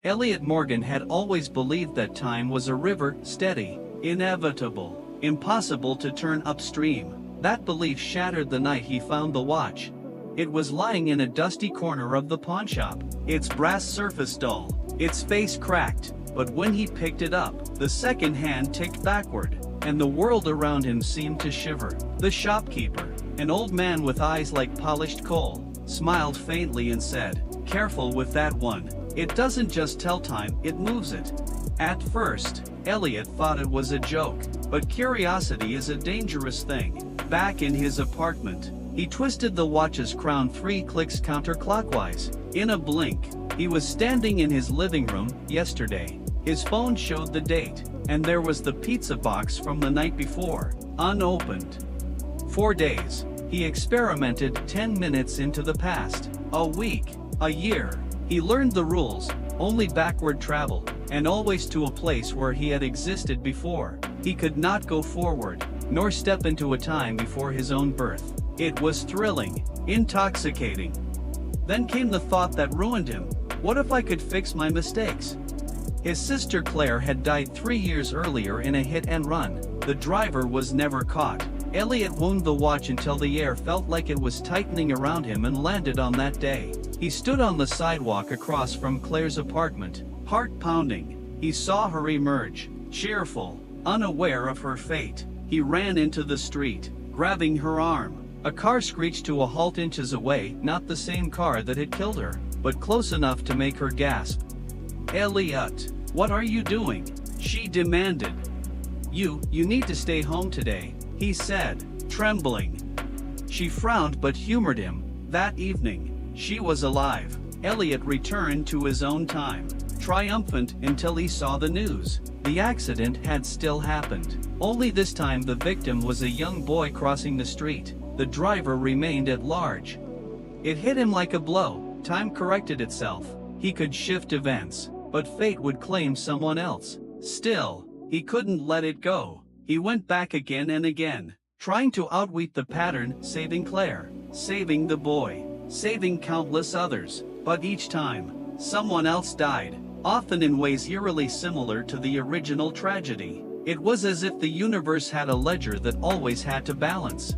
Elliot Morgan had always believed that time was a river, steady, inevitable, impossible to turn upstream. That belief shattered the night he found the watch. It was lying in a dusty corner of the pawnshop, its brass surface dull, its face cracked, but when he picked it up, the second hand ticked backward, and the world around him seemed to shiver. The shopkeeper, an old man with eyes like polished coal, smiled faintly and said, "Careful with that one. It doesn't just tell time, it moves it." At first, Elliot thought it was a joke, but curiosity is a dangerous thing. Back in his apartment, he twisted the watch's crown 3 clicks counterclockwise. In a blink, he was standing in his living room. Yesterday, his phone showed the date, and there was the pizza box from the night before, unopened. 4 days. He experimented. 10 minutes into the past, a week, a year. He learned the rules: only backward travel, and always to a place where he had existed before. He could not go forward, nor step into a time before his own birth. It was thrilling, intoxicating. Then came the thought that ruined him: what if I could fix my mistakes? His sister Claire had died 3 years earlier in a hit and run. The driver was never caught. Elliot wound the watch until the air felt like it was tightening around him and landed on that day. He stood on the sidewalk across from Claire's apartment, heart pounding. He saw her emerge, cheerful, unaware of her fate. He ran into the street, grabbing her arm. A car screeched to a halt inches away, not the same car that had killed her, but close enough to make her gasp. "Elliot, what are you doing?" she demanded. You need to stay home today," he said, trembling. She frowned but humored him. That evening, she was alive. Elliot returned to his own time, triumphant until he saw the news. The accident had still happened. Only this time the victim was a young boy crossing the street. The driver remained at large. It hit him like a blow. Time corrected itself. He could shift events, but fate would claim someone else. Still, he couldn't let it go. He went back again and again, trying to outwit the pattern, saving Claire, saving the boy, saving countless others. But each time, someone else died, often in ways eerily similar to the original tragedy. It was as if the universe had a ledger that always had to balance.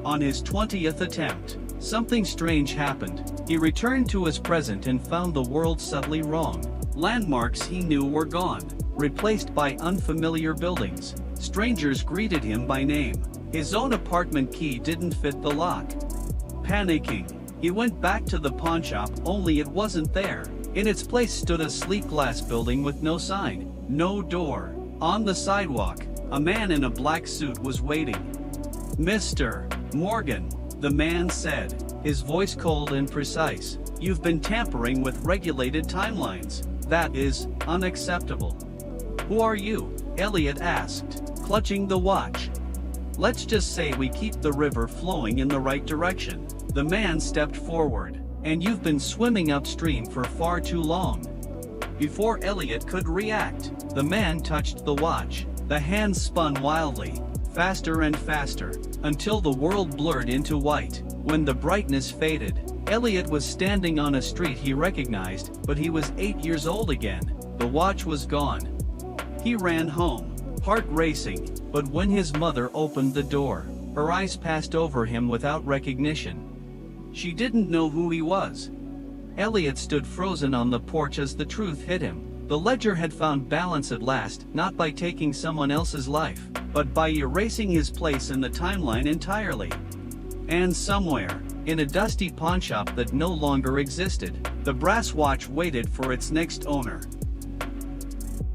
On his 20th attempt, something strange happened. He returned to his present and found the world subtly wrong. Landmarks he knew were gone, replaced by unfamiliar buildings. Strangers greeted him by name. His own apartment key didn't fit the lock. Panicking, he went back to the pawnshop, only it wasn't there. In its place stood a sleek glass building with no sign, no door. On the sidewalk, a man in a black suit was waiting. "Mr. Morgan," the man said, his voice cold and precise, "you've been tampering with regulated timelines. That is unacceptable." "Who are you?" Elliot asked, clutching the watch. "Let's just say we keep the river flowing in the right direction." The man stepped forward. "And you've been swimming upstream for far too long." Before Elliot could react, the man touched the watch. The hand spun wildly, faster and faster, until the world blurred into white. When the brightness faded, Elliot was standing on a street he recognized, but he was 8 years old again. The watch was gone. He ran home, heart racing, but when his mother opened the door, her eyes passed over him without recognition. She didn't know who he was. Elliot stood frozen on the porch as the truth hit him. The ledger had found balance at last, not by taking someone else's life, but by erasing his place in the timeline entirely. And somewhere, in a dusty pawnshop that no longer existed, the brass watch waited for its next owner.